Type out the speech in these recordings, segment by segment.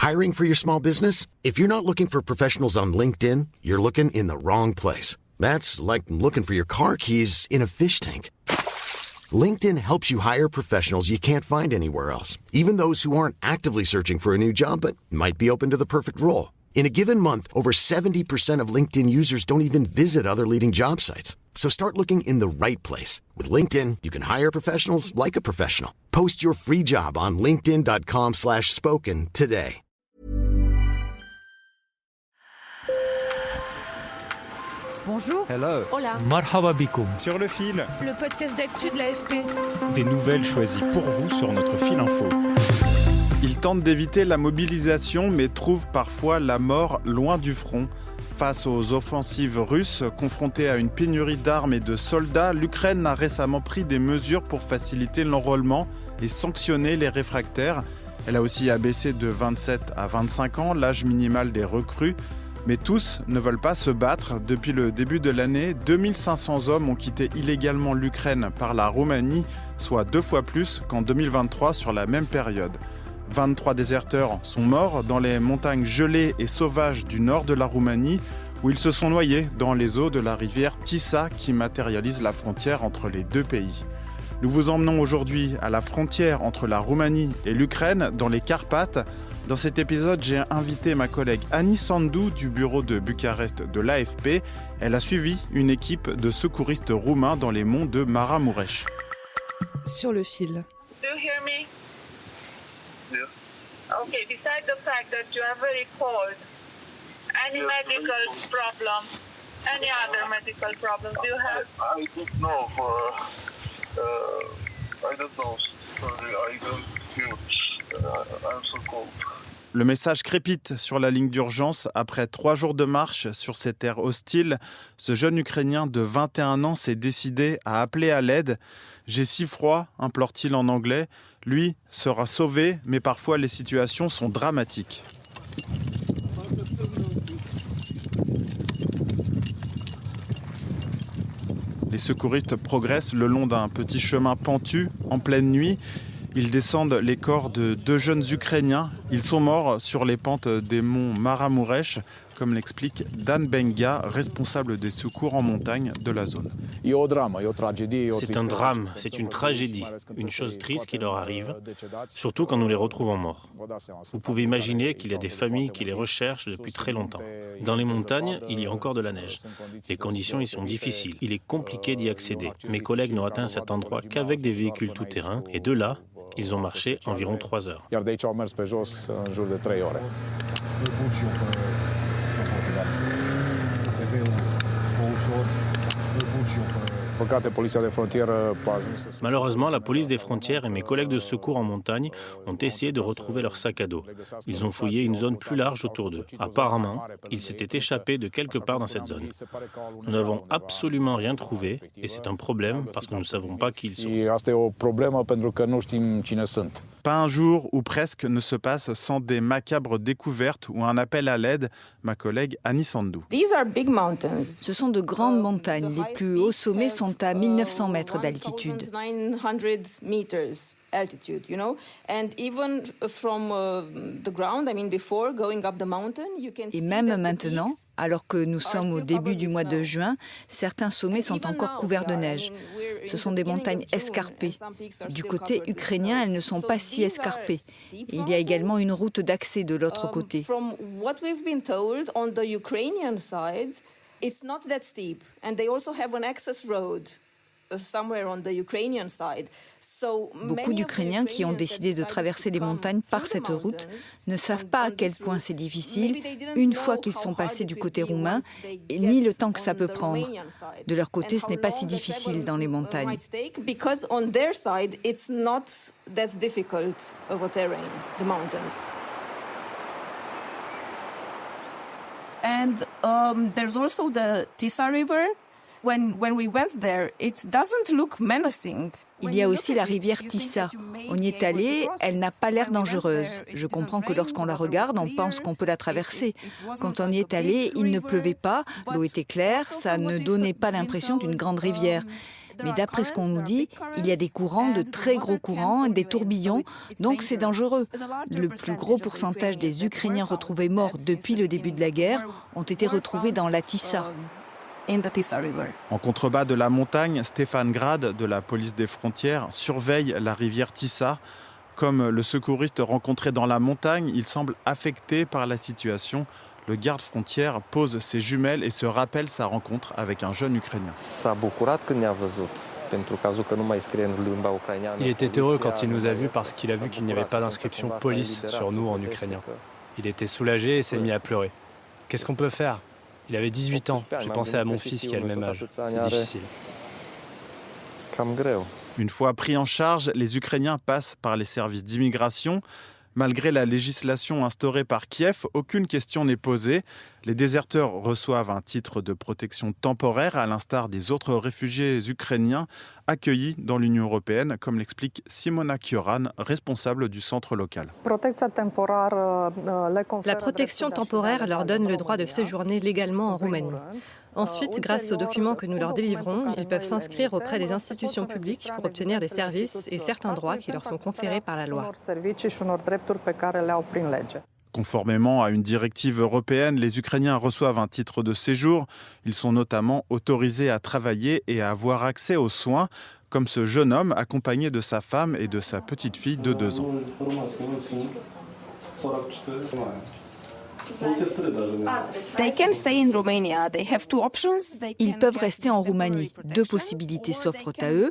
Hiring for your small business? If you're not looking for professionals on LinkedIn, you're looking in the wrong place. That's like looking for your car keys in a fish tank. LinkedIn helps you hire professionals you can't find anywhere else, even those who aren't actively searching for a new job but might be open to the perfect role. In a given month, over 70% of LinkedIn users don't even visit other leading job sites. So start looking in the right place. With LinkedIn, you can hire professionals like a professional. Post your free job on linkedin.com/spoken today. Bonjour. Hello. Hola. Marhaba bikoum. Sur le fil. Le podcast d'actu de l'AFP. Des nouvelles choisies pour vous sur notre fil info. Ils tentent d'éviter la mobilisation mais trouvent parfois la mort loin du front. Face aux offensives russes, confrontée à une pénurie d'armes et de soldats, l'Ukraine a récemment pris des mesures pour faciliter l'enrôlement et sanctionner les réfractaires. Elle a aussi abaissé de 27 à 25 ans l'âge minimal des recrues. Mais tous ne veulent pas se battre. Depuis le début de l'année, 2500 hommes ont quitté illégalement l'Ukraine par la Roumanie, soit 2 fois plus qu'en 2023 sur la même période. 23 déserteurs sont morts dans les montagnes gelées et sauvages du nord de la Roumanie, où ils se sont noyés dans les eaux de la rivière Tisa qui matérialise la frontière entre les deux pays. Nous vous emmenons aujourd'hui à la frontière entre la Roumanie et l'Ukraine, dans les Carpates. Dans cet épisode, j'ai invité ma collègue Annie Sandu du bureau de Bucarest de l'AFP. Elle a suivi une équipe de secouristes roumains dans les monts de Maramureș. Sur le fil. Do you hear me? Yeah. Okay, beside the fact that you are very cold, any medical problem, any other medical problem, do you have? I don't know. I don't know. Sorry, I don't feel. I'm so cold. Le message crépite sur la ligne d'urgence. Après 3 jours de marche sur ces terres hostiles, ce jeune Ukrainien de 21 ans s'est décidé à appeler à l'aide. « J'ai si froid », implore-t-il en anglais. Lui sera sauvé, mais parfois les situations sont dramatiques. Les secouristes progressent le long d'un petit chemin pentu en pleine nuit. Ils descendent les corps de 2 jeunes Ukrainiens. Ils sont morts sur les pentes des monts Maramureș, comme l'explique Dan Benga, responsable des secours en montagne de la zone. C'est un drame, c'est une tragédie, une chose triste qui leur arrive, surtout quand nous les retrouvons morts. Vous pouvez imaginer qu'il y a des familles qui les recherchent depuis très longtemps. Dans les montagnes, il y a encore de la neige. Les conditions y sont difficiles. Il est compliqué d'y accéder. Mes collègues n'ont atteint cet endroit qu'avec des véhicules tout-terrain, et de là, ils ont marché environ 3 heures. Malheureusement, la police des frontières et mes collègues de secours en montagne ont essayé de retrouver leur sac à dos. Ils ont fouillé une zone plus large autour d'eux. Apparemment, ils s'étaient échappés de quelque part dans cette zone. Nous n'avons absolument rien trouvé et c'est un problème parce que nous ne savons pas qui ils sont. Pas un jour ou presque ne se passe sans des macabres découvertes ou un appel à l'aide. Ma collègue Annie Sandu. Ce sont de grandes montagnes. Les plus hauts sommets sont à 1900 mètres d'altitude. Et même maintenant, alors que nous sommes au début du mois de juin, certains sommets sont encore couverts de neige. Ce sont des montagnes escarpées. Du côté ukrainien, elles ne sont pas si escarpées. Et il y a également une route d'accès de l'autre côté. Beaucoup d'Ukrainiens qui ont décidé de traverser les montagnes par cette route ne savent pas à quel point c'est difficile une fois qu'ils sont passés du côté roumain, ni le temps que ça peut prendre. De leur côté, ce n'est pas si difficile dans les montagnes. And there's also the Tisa River. When we went there, it doesn't look menacing. Il y a aussi la rivière Tisa. On y est allé, elle n'a pas l'air dangereuse. Je comprends que lorsqu'on la regarde, on pense qu'on peut la traverser. Quand on y est allé, il ne pleuvait pas, l'eau était claire, ça ne donnait pas l'impression d'une grande rivière. Mais d'après ce qu'on nous dit, il y a des courants, de très gros courants, des tourbillons, donc c'est dangereux. Le plus gros pourcentage des Ukrainiens retrouvés morts depuis le début de la guerre ont été retrouvés dans la Tisa. En contrebas de la montagne, Stéphane Grad, de la police des frontières, surveille la rivière Tisa. Comme le secouriste rencontré dans la montagne, il semble affecté par la situation. Le garde-frontière pose ses jumelles et se rappelle sa rencontre avec un jeune Ukrainien. Il était heureux quand il nous a vus parce qu'il a vu qu'il n'y avait pas d'inscription police sur nous en ukrainien. Il était soulagé et s'est mis à pleurer. Qu'est-ce qu'on peut faire ? Il avait 18 ans. J'ai pensé à mon fils qui a le même âge. C'est difficile. Une fois pris en charge, les Ukrainiens passent par les services d'immigration. Malgré la législation instaurée par Kiev, aucune question n'est posée. Les déserteurs reçoivent un titre de protection temporaire, à l'instar des autres réfugiés ukrainiens accueillis dans l'Union européenne, comme l'explique Simona Kioran, responsable du centre local. La protection temporaire leur donne le droit de séjourner légalement en Roumanie. Ensuite, grâce aux documents que nous leur délivrons, ils peuvent s'inscrire auprès des institutions publiques pour obtenir des services et certains droits qui leur sont conférés par la loi. Conformément à une directive européenne, les Ukrainiens reçoivent un titre de séjour. Ils sont notamment autorisés à travailler et à avoir accès aux soins, comme ce jeune homme accompagné de sa femme et de sa petite fille de 2 ans. Ils peuvent rester en Roumanie. 2 possibilités s'offrent à eux.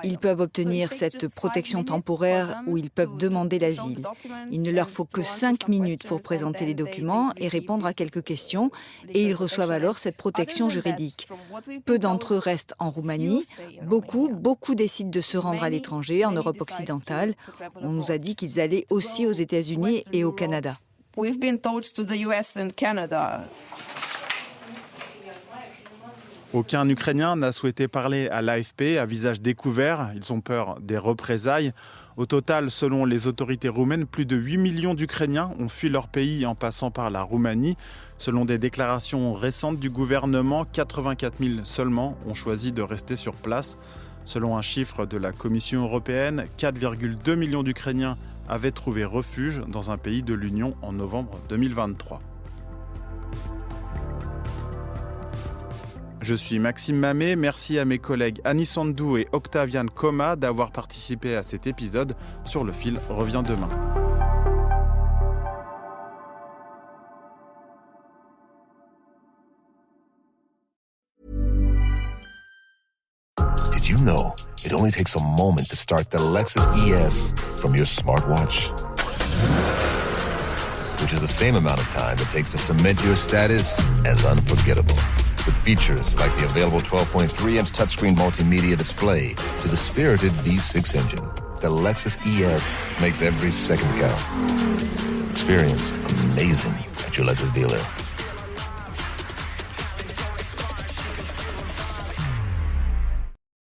Ils peuvent obtenir cette protection temporaire ou ils peuvent demander l'asile. Il ne leur faut que 5 minutes pour présenter les documents et répondre à quelques questions et ils reçoivent alors cette protection juridique. Peu d'entre eux restent en Roumanie. Beaucoup décident de se rendre à l'étranger, en Europe occidentale. On nous a dit qu'ils allaient aussi aux États-Unis et au Canada. We've been told to the US and Canada. Aucun Ukrainien n'a souhaité parler à l'AFP à visage découvert. Ils ont peur des représailles. Au total, selon les autorités roumaines, plus de 8 millions d'Ukrainiens ont fui leur pays en passant par la Roumanie. Selon des déclarations récentes du gouvernement, 84 000 seulement ont choisi de rester sur place. Selon un chiffre de la Commission européenne, 4,2 millions d'Ukrainiens avaient trouvé refuge dans un pays de l'Union en novembre 2023. Je suis Maxime Mamet, merci à mes collègues Annie Sandou et Octavian Coma d'avoir participé à cet épisode. Sur le fil revient demain. Did you know it only takes a moment to start the Lexus ES from your smartwatch? Which is the same amount of time it takes to cement your status as unforgettable. With features like the available 12.3-inch touchscreen multimedia display to the spirited V6 engine, the Lexus ES makes every second count. Experience amazing at your Lexus dealer.